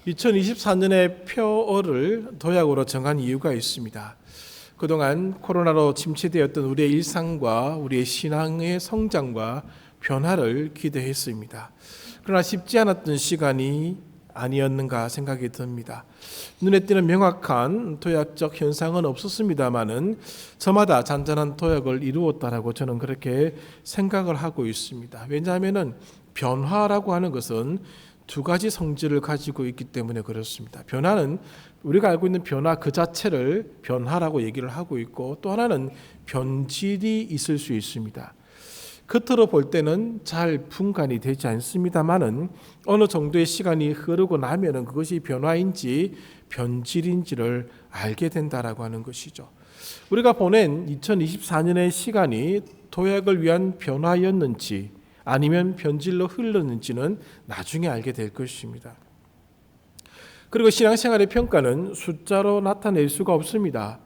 2024년의 표어를 도약으로 정한 이유가 있습니다. 그동안 코로나로 침체되었던 우리의 일상과 우리의 신앙의 성장과 변화를 기대했습니다. 그러나 쉽지 않았던 시간이 아니었는가 생각이 듭니다. 눈에 띄는 명확한 도약적 현상은 없었습니다마는 저마다 잔잔한 도약을 이루었다라고 저는 그렇게 생각을 하고 있습니다. 왜냐하면 변화라고 하는 것은 두 가지 성질을 가지고 있기 때문에 그렇습니다. 변화는 우리가 알고 있는 변화 그 자체를 변화라고 얘기를 하고 있고, 또 하나는 변질이 있을 수 있습니다. 겉으로 볼 때는 잘 분간이 되지 않습니다만은 어느 정도의 시간이 흐르고 나면은 그것이 변화인지 변질인지를 알게 된다라고 하는 것이죠. 우리가 보낸 2024년의 시간이 도약을 위한 변화였는지 아니면 변질로 흘렀는지는 나중에 알게 될 것입니다. 그리고 신앙생활의 평가는 숫자로 나타낼 수가 없습니다.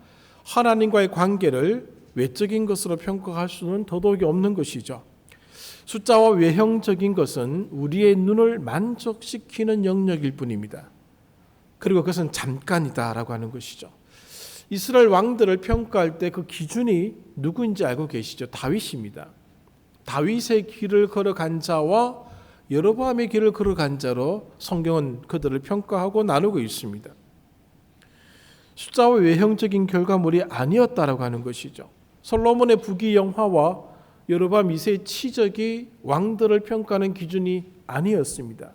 하나님과의 관계를 외적인 것으로 평가할 수는 더더욱이 없는 것이죠. 숫자와 외형적인 것은 우리의 눈을 만족시키는 영역일 뿐입니다. 그리고 그것은 잠깐이다라고 하는 것이죠. 이스라엘 왕들을 평가할 때 그 기준이 누구인지 알고 계시죠? 다윗입니다. 다윗의 길을 걸어간 자와 여로보암의 길을 걸어간 자로 성경은 그들을 평가하고 나누고 있습니다. 숫자와 외형적인 결과물이 아니었다라고 하는 것이죠. 솔로몬의 부귀영화와 여로보암 2세의 치적이 왕들을 평가하는 기준이 아니었습니다.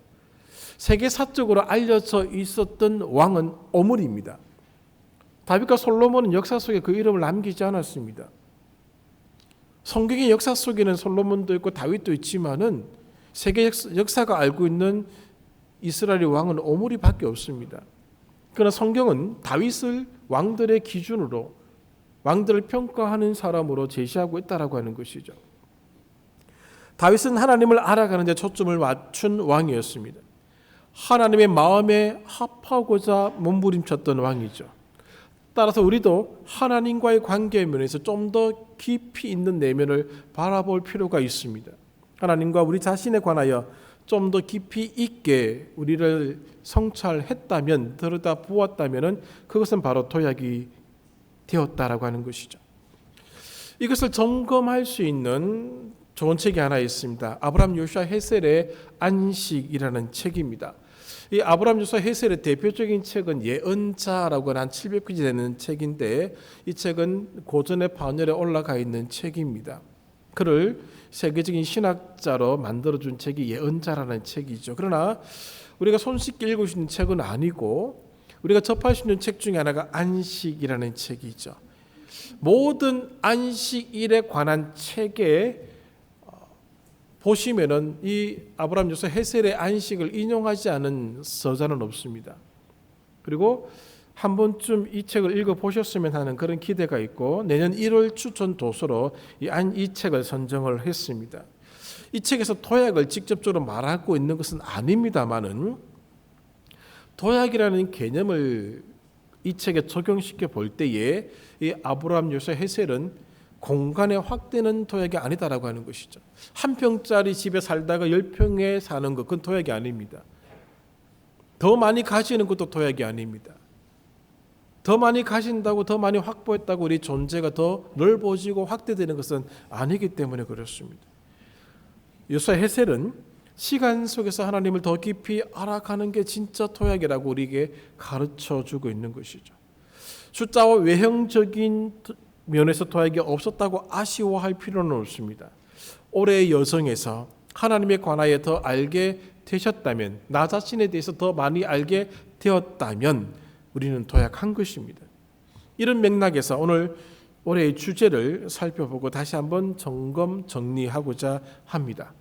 세계사적으로 알려져 있었던 왕은 오므리입니다. 다윗과 솔로몬은 역사 속에 그 이름을 남기지 않았습니다. 성경의 역사 속에는 솔로몬도 있고 다윗도 있지만은 세계 역사가 알고 있는 이스라엘의 왕은 오므리밖에 없습니다. 그러나 성경은 다윗을 왕들의 기준으로 왕들을 평가하는 사람으로 제시하고 있다라고 하는 것이죠. 다윗은 하나님을 알아가는 데 초점을 맞춘 왕이었습니다. 하나님의 마음에 합하고자 몸부림쳤던 왕이죠. 따라서 우리도 하나님과의 관계 면에서 좀 더 깊이 있는 내면을 바라볼 필요가 있습니다. 하나님과 우리 자신에 관하여 좀 더 깊이 있게 우리를 성찰했다면, 들여다보았다면 그것은 바로 도약이 되었다라고 하는 것이죠. 이것을 점검할 수 있는 좋은 책이 하나 있습니다. 아브라함 요슈아 헤셀의 안식이라는 책입니다. 이 아브라함 요슈아 헤셀의 대표적인 책은 예언자라고 한 700페이지 되는 책인데, 이 책은 고전의 반열에 올라가 있는 책입니다. 그를 세계적인 신학자로 만들어준 책이 예언자라는 책이죠. 그러나 우리가 손쉽게 읽을 수 있는 책은 아니고 우리가 접할 수 있는 책 중에 하나가 안식이라는 책이죠. 모든 안식일에 관한 책에 보시면은 이 아브라함 요슈아 헤셀의 안식을 인용하지 않은 서자는 없습니다. 그리고 한 번쯤 이 책을 읽어보셨으면 하는 그런 기대가 있고, 내년 1월 추천 도서로 이 책을 선정을 했습니다. 이 책에서 도약을 직접적으로 말하고 있는 것은 아닙니다만은 도약이라는 개념을 이 책에 적용시켜 볼 때에 이 아브라함 요슈아 헤셀은 공간의 확대는 도약이 아니다라고 하는 것이죠. 한 평짜리 집에 살다가 10평에 사는 것, 그건 도약이 아닙니다. 더 많이 가지는 것도 도약이 아닙니다. 더 많이 가진다고, 더 많이 확보했다고 우리 존재가 더 넓어지고 확대되는 것은 아니기 때문에 그렇습니다. 요슈아 헤셀은 시간 속에서 하나님을 더 깊이 알아가는 게 진짜 도약이라고 우리에게 가르쳐주고 있는 것이죠. 숫자와 외형적인 면에서 도약이 없었다고 아쉬워할 필요는 없습니다. 올해의 여정에서 하나님에 관하여 더 알게 되셨다면, 나 자신에 대해서 더 많이 알게 되었다면 우리는 도약한 것입니다. 이런 맥락에서 오늘 올해의 주제를 살펴보고 다시 한번 점검 정리하고자 합니다.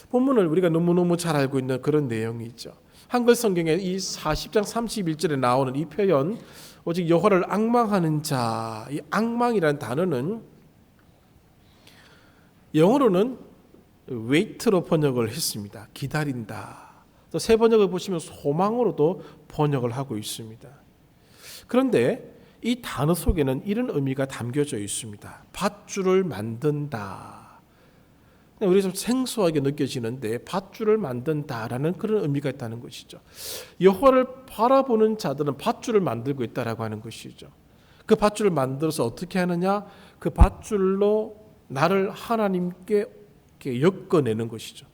본문을 우리가 너무너무 잘 알고 있는 그런 내용이 있죠. 한글 성경에 이 40장 31절에 나오는 이 표현, 오직 여호와를 앙망하는 자, 이 앙망이라는 단어는 영어로는 wait로 번역을 했습니다. 기다린다. 또 새 번역을 보시면 소망으로도 번역을 하고 있습니다. 그런데 이 단어 속에는 이런 의미가 담겨져 있습니다. 밧줄을 만든다. 우리 좀 생소하게 느껴지는데 밧줄을 만든다라는 그런 의미가 있다는 것이죠. 여호와를 바라보는 자들은 밧줄을 만들고 있다라고 하는 것이죠. 그 밧줄을 만들어서 어떻게 하느냐? 그 밧줄로 나를 하나님께 엮어내는 것이죠.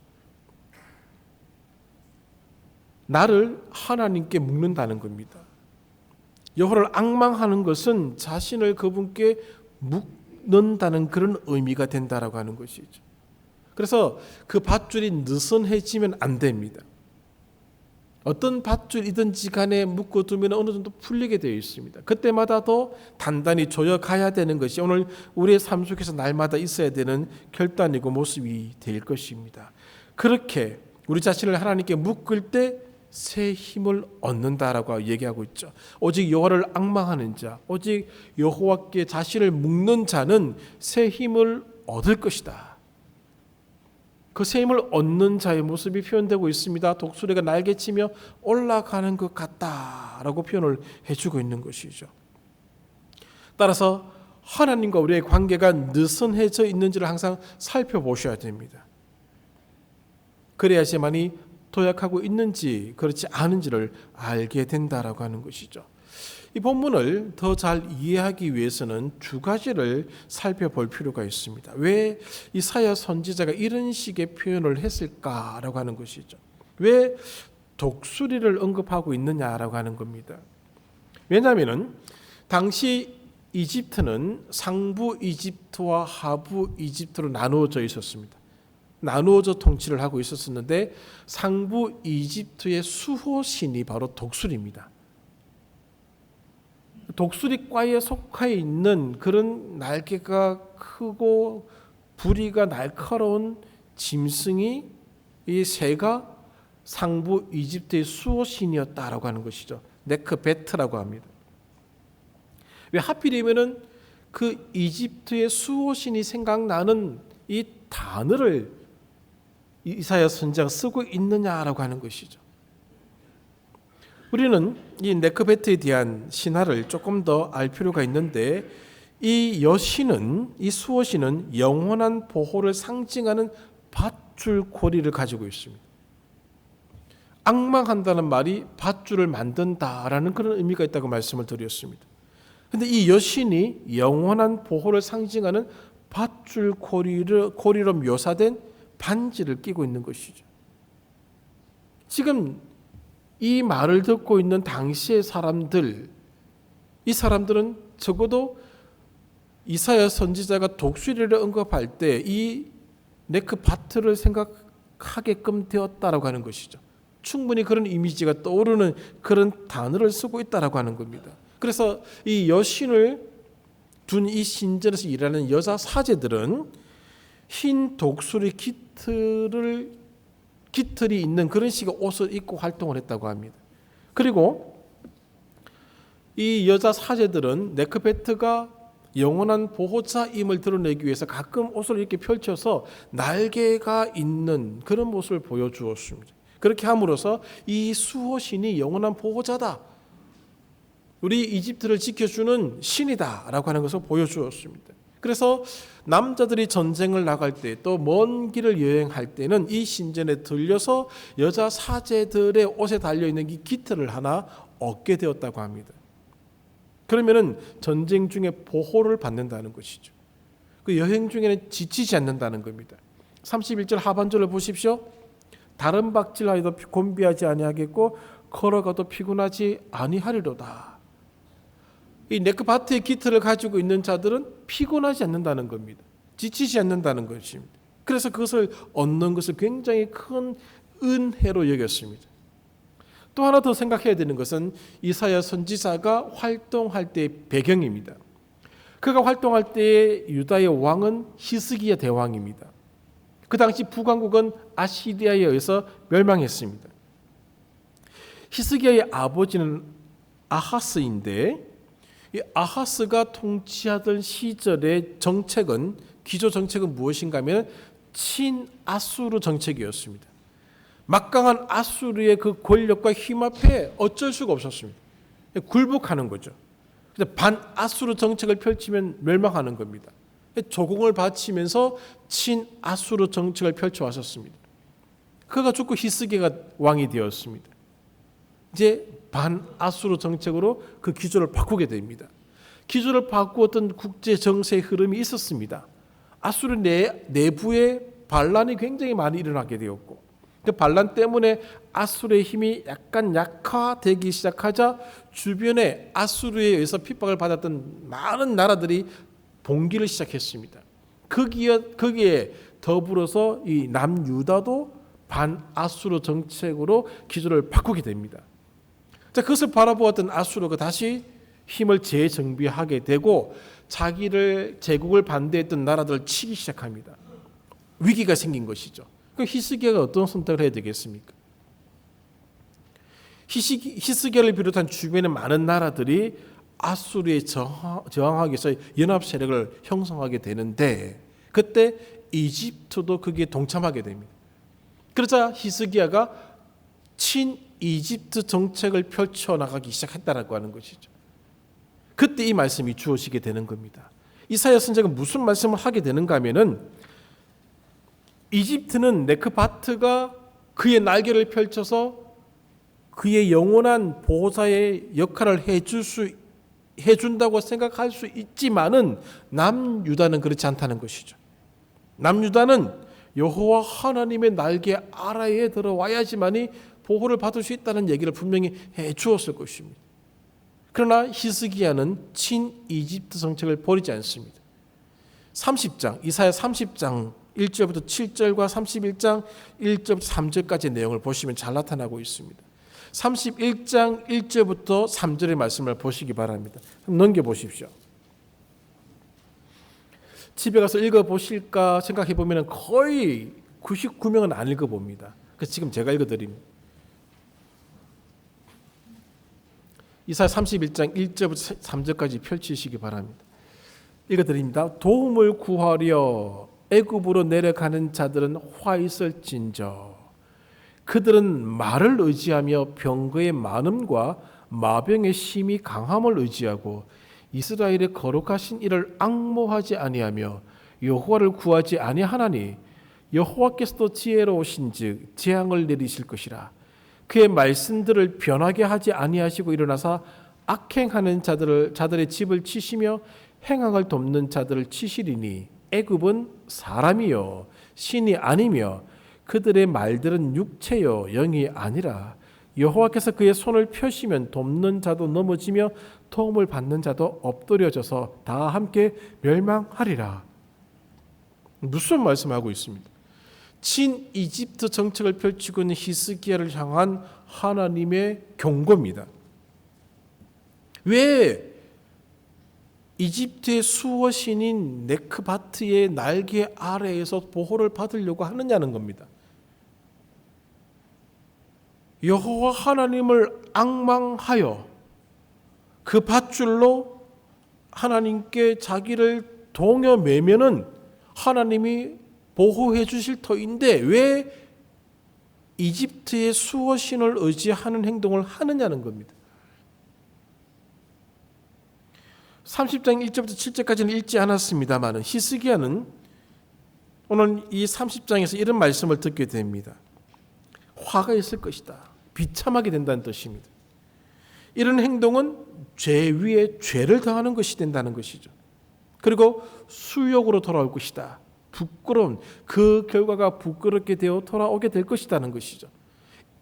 나를 하나님께 묶는다는 겁니다. 여호와를 앙망하는 것은 자신을 그분께 묶는다는 그런 의미가 된다라고 하는 것이죠. 그래서 그 밧줄이 느슨해지면 안 됩니다. 어떤 밧줄이든지 간에 묶어두면 어느 정도 풀리게 되어 있습니다. 그때마다 더 단단히 조여가야 되는 것이 오늘 우리의 삶 속에서 날마다 있어야 되는 결단이고 모습이 될 것입니다. 그렇게 우리 자신을 하나님께 묶을 때 새 힘을 얻는다라고 얘기하고 있죠. 오직 여호와를 앙망하는 자, 오직 여호와께 자신을 묶는 자는 새 힘을 얻을 것이다. 그 새 힘을 얻는 자의 모습이 표현되고 있습니다. 독수리가 날개치며 올라가는 것 같다라고 표현을 해주고 있는 것이죠. 따라서 하나님과 우리의 관계가 느슨해져 있는지를 항상 살펴보셔야 됩니다. 그래야지만이 도약하고 있는지 그렇지 않은지를 알게 된다라고 하는 것이죠. 이 본문을 더 잘 이해하기 위해서는 두 가지를 살펴볼 필요가 있습니다. 왜 이사야 선지자가 이런 식의 표현을 했을까라고 하는 것이죠. 왜 독수리를 언급하고 있느냐라고 하는 겁니다. 왜냐하면 당시 이집트는 상부 이집트와 하부 이집트로 나누어져 있었습니다. 나누어져 통치를 하고 있었는데 상부 이집트의 수호신이 바로 독수리입니다. 독수리과에 속해 있는 그런 날개가 크고 부리가 날카로운 짐승이 이 새가 상부 이집트의 수호신이었다라고 하는 것이죠. 네크베트라고 합니다. 왜 하필이면은 그 이집트의 수호신이 생각나는 이 단어를 이사야 선지자가 쓰고 있느냐라고 하는 것이죠. 우리는 이 네크베트에 대한 신화를 조금 더 알 필요가 있는데 이 여신은, 이 수호신은 영원한 보호를 상징하는 밧줄 고리를 가지고 있습니다. 앙망한다는 말이 밧줄을 만든다라는 그런 의미가 있다고 말씀을 드렸습니다. 그런데 이 여신이 영원한 보호를 상징하는 밧줄 고리로 묘사된 반지를 끼고 있는 것이죠. 지금 이 말을 듣고 있는 당시의 사람들, 이 사람들은 적어도 이사야 선지자가 독수리를 언급할 때 이 네크바트를 생각하게끔 되었다라고 하는 것이죠. 충분히 그런 이미지가 떠오르는 그런 단어를 쓰고 있다라고 하는 겁니다. 그래서 이 여신을 둔 이 신전에서 일하는 여자 사제들은 흰 독수리 깃털이 있는 그런 식의 옷을 입고 활동을 했다고 합니다. 그리고 이 여자 사제들은 네크베트가 영원한 보호자임을 드러내기 위해서 가끔 옷을 이렇게 펼쳐서 날개가 있는 그런 모습을 보여주었습니다. 그렇게 함으로써 이 수호신이 영원한 보호자다, 우리 이집트를 지켜주는 신이다라고 하는 것을 보여주었습니다. 그래서 남자들이 전쟁을 나갈 때 또 먼 길을 여행할 때는 이 신전에 들려서 여자 사제들의 옷에 달려있는 이 깃털을 하나 얻게 되었다고 합니다. 그러면은 전쟁 중에 보호를 받는다는 것이죠. 그 여행 중에는 지치지 않는다는 겁니다. 31절 하반절을 보십시오. 다른 박질하여도 곤비하지 아니하겠고 걸어가도 피곤하지 아니하리로다. 이 네크바트의 깃털을 가지고 있는 자들은 피곤하지 않는다는 겁니다. 지치지 않는다는 것입니다. 그래서 그것을 얻는 것을 굉장히 큰 은혜로 여겼습니다. 또 하나 더 생각해야 되는 것은 이사야 선지자가 활동할 때의 배경입니다. 그가 활동할 때의 유다의 왕은 히스기야 대왕입니다. 그 당시 북왕국은 아시리아에 의해서 멸망했습니다. 히스기야의 아버지는 아하스인데 이 아하스가 통치하던 시절의 정책은, 기조 정책은 무엇인가 하면 친아수르 정책이었습니다. 막강한 아수르의 그 권력과 힘 앞에 어쩔 수가 없었습니다. 굴복하는 거죠. 반아수르 정책을 펼치면 멸망하는 겁니다. 조공을 바치면서 친아수르 정책을 펼쳐왔었습니다. 그가 죽고 히스기야가 왕이 되었습니다. 이제 반아수르 정책으로 그 기조를 바꾸게 됩니다. 기조를 바꾸었던 국제 정세의 흐름이 있었습니다. 아수르 내부에 반란이 굉장히 많이 일어나게 되었고, 그 반란 때문에 아수르의 힘이 약간 약화되기 시작하자 주변에 아수르에 의해서 핍박을 받았던 많은 나라들이 봉기를 시작했습니다. 거기에 더불어서 이 남유다도 반아수르 정책으로 기조를 바꾸게 됩니다. 자, 그것을 바라보았던 아수르가 다시 힘을 재정비하게 되고 자기를 제국을 반대했던 나라들을 치기 시작합니다. 위기가 생긴 것이죠. 그럼 히스기야가 어떤 선택을 해야 되겠습니까? 히스기야를 비롯한 주변의 많은 나라들이 아수르에 저항하기 위해서 연합 세력을 형성하게 되는데 그때 이집트도 거기에 동참하게 됩니다. 그러자 히스기야가 친 이집트 정책을 펼쳐나가기 시작했다라고 하는 것이죠. 그때 이 말씀이 주어지게 되는 겁니다. 이사야 선지자가 무슨 말씀을 하게 되는가 하면은 이집트는 네크바트가 그의 날개를 펼쳐서 그의 영원한 보호자의 역할을 해준다고 생각할 수 있지만은 남유다는 그렇지 않다는 것이죠. 남유다는 여호와 하나님의 날개 아래에 들어와야지만이 보호를 받을 수 있다는 얘기를 분명히 해 주었을 것입니다. 그러나 히스기야는 친 이집트 정책을 버리지 않습니다. 30장 이사야 30장 1절부터 7절과 31장 1절부터 3절까지의 내용을 보시면 잘 나타나고 있습니다. 31장 1절부터 3절의 말씀을 보시기 바랍니다. 넘겨보십시오. 집에 가서 읽어보실까 생각해보면 거의 99명은 안 읽어봅니다. 그래서 지금 제가 읽어드립니다. 이사야 31장 1절부터 3절까지 펼치시기 바랍니다. 읽어드립니다. 도움을 구하려 애굽으로 내려가는 자들은 화 있을진저 그들은 말을 의지하며 병거의 많음과 마병의 심히 강함을 의지하고 이스라엘의 거룩하신 이를 앙모하지 아니하며 여호와를 구하지 아니하나니 여호와께서도 지혜로우신즉 재앙을 내리실 것이라. 그의 말씀들을 변하게 하지 아니하시고 일어나사 악행하는 자들의 집을 치시며 행악을 돕는 자들을 치시리니 애굽은 사람이요 신이 아니며 그들의 말들은 육체요 영이 아니라 여호와께서 그의 손을 펴시면 돕는 자도 넘어지며 도움을 받는 자도 엎드려져서 다 함께 멸망하리라. 무슨 말씀하고 있습니다? 친 이집트 정책을 펼치고 있는 히스기야를 향한 하나님의 경고입니다. 왜 이집트의 수호 신인 네크바트의 날개 아래에서 보호를 받으려고 하느냐는 겁니다. 여호와 하나님을 앙망하여 그 밧줄로 하나님께 자기를 동여매면은 하나님이 보호해 주실 터인데 왜 이집트의 수호신을 의지하는 행동을 하느냐는 겁니다. 30장 1절부터 7절까지는 읽지 않았습니다만 히스기야는 오늘 이 30장에서 이런 말씀을 듣게 됩니다. 화가 있을 것이다. 비참하게 된다는 뜻입니다. 이런 행동은 죄 위에 죄를 더하는 것이 된다는 것이죠. 그리고 수욕으로 돌아올 것이다. 부끄러운 그 결과가 부끄럽게 되어 돌아오게 될 것이라는 것이죠.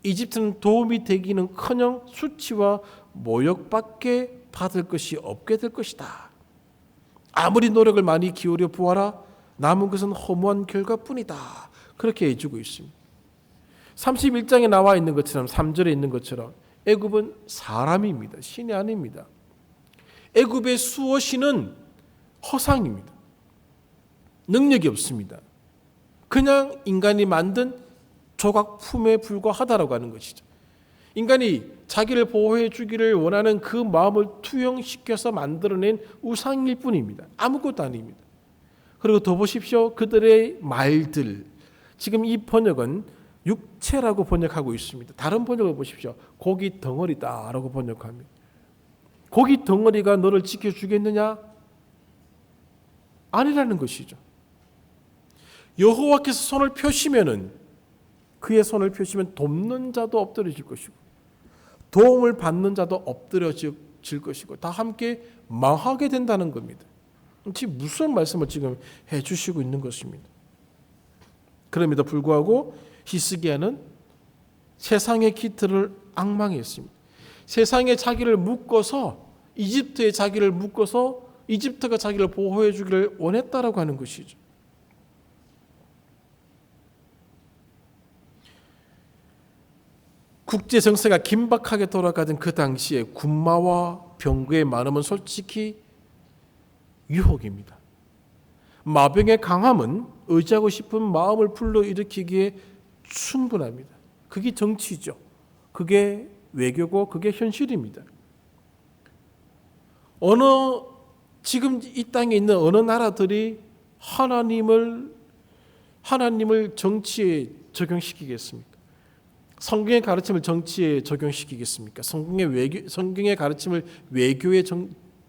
이집트는 도움이 되기는커녕 수치와 모욕밖에 받을 것이 없게 될 것이다. 아무리 노력을 많이 기울여 보아라 남은 것은 허무한 결과뿐이다. 그렇게 해주고 있습니다. 31장에 나와 있는 것처럼 3절에 있는 것처럼 애굽은 사람입니다. 신이 아닙니다. 애굽의 수호신은 허상입니다. 능력이 없습니다. 그냥 인간이 만든 조각품에 불과하다라고 하는 것이죠. 인간이 자기를 보호해 주기를 원하는 그 마음을 투영시켜서 만들어낸 우상일 뿐입니다. 아무것도 아닙니다. 그리고 더 보십시오. 그들의 말들. 지금 이 번역은 육체라고 번역하고 있습니다. 다른 번역을 보십시오. 고기 덩어리다라고 번역합니다. 고기 덩어리가 너를 지켜주겠느냐? 아니라는 것이죠. 여호와께서 손을 펴시면은 그의 손을 펴시면 돕는 자도 엎드려질 것이고 도움을 받는 자도 엎드려질 것이고 다 함께 망하게 된다는 겁니다. 지금 무슨 말씀을 지금 해주시고 있는 것입니다. 그럼에도 불구하고 히스기야는 세상의 기틀을 앙망했습니다. 세상에 자기를 묶어서 이집트에 자기를 묶어서 이집트가 자기를 보호해 주기를 원했다라고 하는 것이죠. 국제 정세가 긴박하게 돌아가던 그 당시에 군마와 병거의 많음은 솔직히 유혹입니다. 마병의 강함은 의지하고 싶은 마음을 불러일으키기에 충분합니다. 그게 정치죠. 그게 외교고 그게 현실입니다. 지금 이 땅에 있는 어느 나라들이 하나님을 정치에 적용시키겠습니까? 성경의 가르침을 정치에 적용시키겠습니까? 성경의 가르침을 외교에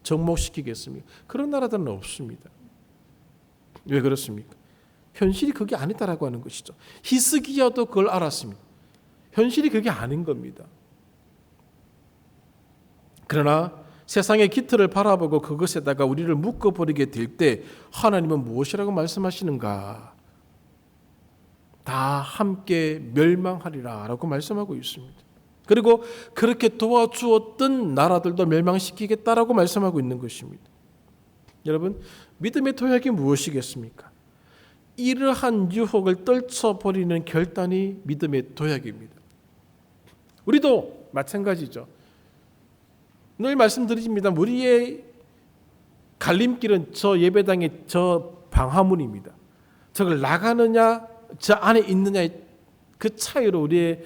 접목시키겠습니까? 그런 나라들은 없습니다. 왜 그렇습니까? 현실이 그게 아니다라고 하는 것이죠. 히스기야도 그걸 알았습니다. 현실이 그게 아닌 겁니다. 그러나 세상의 기틀을 바라보고 그것에다가 우리를 묶어버리게 될 때 하나님은 무엇이라고 말씀하시는가? 다 함께 멸망하리라 라고 말씀하고 있습니다. 그리고 그렇게 도와주었던 나라들도 멸망시키겠다라고 말씀하고 있는 것입니다. 여러분, 믿음의 도약이 무엇이겠습니까? 이러한 유혹을 떨쳐버리는 결단이 믿음의 도약입니다. 우리도 마찬가지죠. 늘 말씀드립니다. 우리의 갈림길은 저 예배당의 저 방화문입니다. 저걸 나가느냐 저 안에 있느냐의 그 차이로 우리의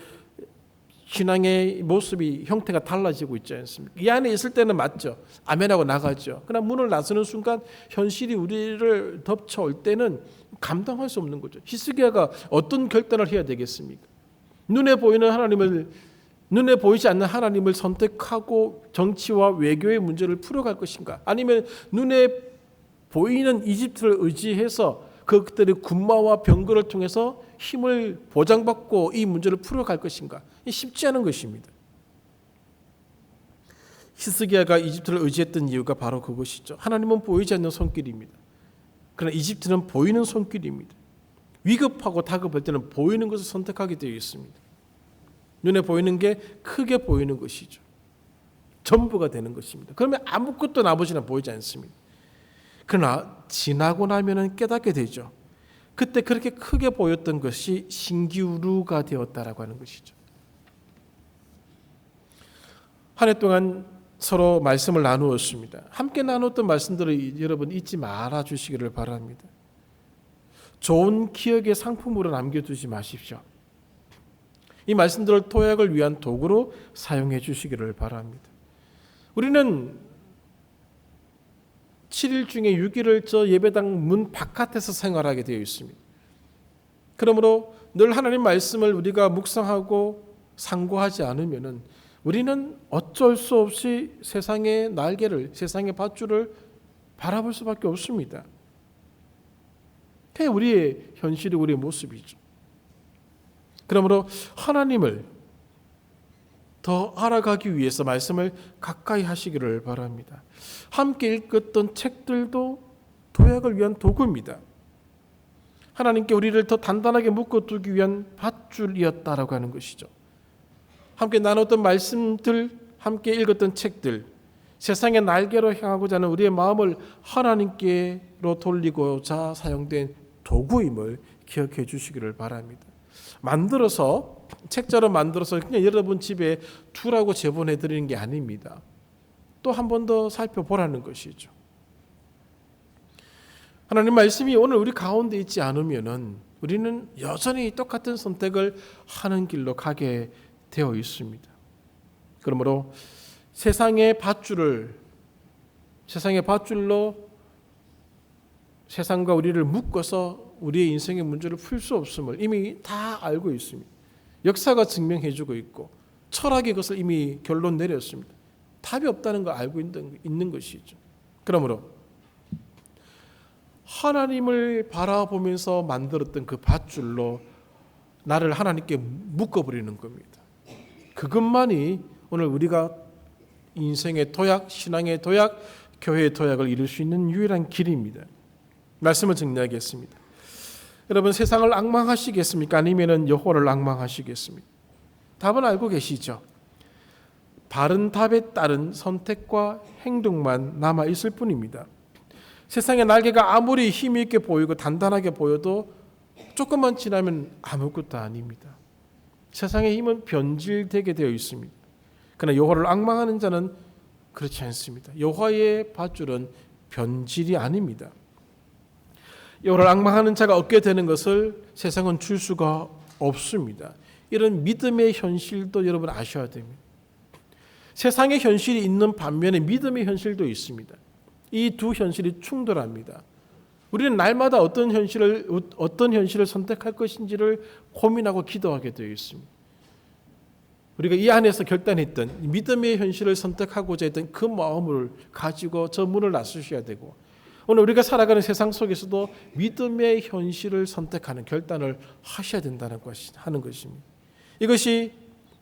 신앙의 모습이 형태가 달라지고 있지 않습니까? 이 안에 있을 때는 맞죠. 아멘하고 나가죠. 그러나 문을 나서는 순간 현실이 우리를 덮쳐올 때는 감당할 수 없는 거죠. 히스기야가 어떤 결단을 해야 되겠습니까? 눈에 보이지 않는 하나님을 선택하고 정치와 외교의 문제를 풀어갈 것인가? 아니면 눈에 보이는 이집트를 의지해서 그들의 군마와 병거를 통해서 힘을 보장받고 이 문제를 풀어갈 것인가? 쉽지 않은 것입니다. 히스기야가 이집트를 의지했던 이유가 바로 그것이죠. 하나님은 보이지 않는 손길입니다. 그러나 이집트는 보이는 손길입니다. 위급하고 다급할 때는 보이는 것을 선택하게 되어 있습니다. 눈에 보이는 게 크게 보이는 것이죠. 전부가 되는 것입니다. 그러면 아무것도 나머지는 보이지 않습니다. 그러나 지나고 나면은 깨닫게 되죠. 그때 그렇게 크게 보였던 것이 신기루가 되었다라고 하는 것이죠. 한 해 동안 서로 말씀을 나누었습니다. 함께 나눴던 말씀들을 여러분 잊지 말아 주시기를 바랍니다. 좋은 기억의 상품으로 남겨두지 마십시오. 이 말씀들을 토약을 위한 도구로 사용해 주시기를 바랍니다. 우리는 7일 중에 6일을 저 예배당 문 바깥에서 생활하게 되어 있습니다. 그러므로 늘 하나님 말씀을 우리가 묵상하고 상고하지 않으면은 우리는 어쩔 수 없이 세상의 날개를, 세상의 밧줄을 바라볼 수밖에 없습니다. 그게 우리의 현실이 우리의 모습이죠. 그러므로 하나님을 더 알아가기 위해서 말씀을 가까이 하시기를 바랍니다. 함께 읽었던 책들도 도약을 위한 도구입니다. 하나님께 우리를 더 단단하게 묶어두기 위한 밧줄이었다라고 하는 것이죠. 함께 나눴던 말씀들, 함께 읽었던 책들, 세상의 날개로 향하고자 하는 우리의 마음을 하나님께로 돌리고자 사용된 도구임을 기억해 주시기를 바랍니다. 책자로 만들어서 그냥 여러분 집에 두라고 제보해 드리는 게 아닙니다. 또 한 번 더 살펴보라는 것이죠. 하나님 말씀이 오늘 우리 가운데 있지 않으면은 우리는 여전히 똑같은 선택을 하는 길로 가게 되어 있습니다. 그러므로 세상의 밧줄로 세상과 우리를 묶어서 우리의 인생의 문제를 풀 수 없음을 이미 다 알고 있습니다. 역사가 증명해주고 있고 철학이 그것을 이미 결론 내렸습니다. 답이 없다는 걸 알고 있는 것이죠. 그러므로 하나님을 바라보면서 만들었던 그 밧줄로 나를 하나님께 묶어버리는 겁니다. 그것만이 오늘 우리가 인생의 도약, 신앙의 도약, 교회의 도약을 이룰 수 있는 유일한 길입니다. 말씀을 정리하겠습니다. 여러분, 세상을 앙망하시겠습니까? 아니면 여호와를 앙망하시겠습니까? 답은 알고 계시죠? 바른 답에 따른 선택과 행동만 남아 있을 뿐입니다. 세상의 날개가 아무리 힘 있게 보이고 단단하게 보여도 조금만 지나면 아무것도 아닙니다. 세상의 힘은 변질되게 되어 있습니다. 그러나 여호와를 앙망하는 자는 그렇지 않습니다. 여호와의 밧줄은 변질이 아닙니다. 여호와를 앙망하는 자가 얻게 되는 것을 세상은 줄 수가 없습니다. 이런 믿음의 현실도 여러분 아셔야 됩니다. 세상의 현실이 있는 반면에 믿음의 현실도 있습니다. 이 두 현실이 충돌합니다. 우리는 날마다 어떤 현실을 선택할 것인지를 고민하고 기도하게 되어 있습니다. 우리가 이 안에서 결단했던 믿음의 현실을 선택하고자 했던 그 마음을 가지고 저 문을 나서셔야 되고, 오늘 우리가 살아가는 세상 속에서도 믿음의 현실을 선택하는 결단을 하셔야 된다는 하는 것입니다. 이것이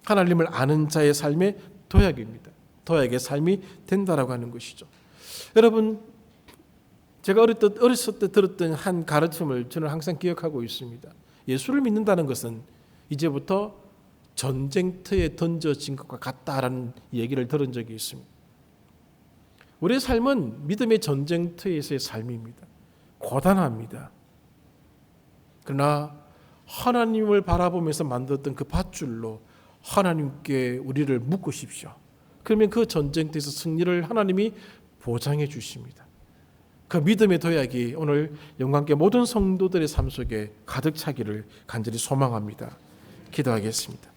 하나님을 아는 자의 삶의 도약입니다. 도약의 삶이 된다라고 하는 것이죠. 여러분, 제가 어렸을 때 들었던 한 가르침을 저는 항상 기억하고 있습니다. 예수를 믿는다는 것은 이제부터 전쟁터에 던져진 것과 같다라는 얘기를 들은 적이 있습니다. 우리의 삶은 믿음의 전쟁터에서의 삶입니다. 고단합니다. 그러나 하나님을 바라보면서 만들었던 그 밧줄로 하나님께 우리를 묶으십시오. 그러면 그 전쟁터에서 승리를 하나님이 보장해 주십니다. 그 믿음의 도약이 오늘 영광께 모든 성도들의 삶 속에 가득 차기를 간절히 소망합니다. 기도하겠습니다.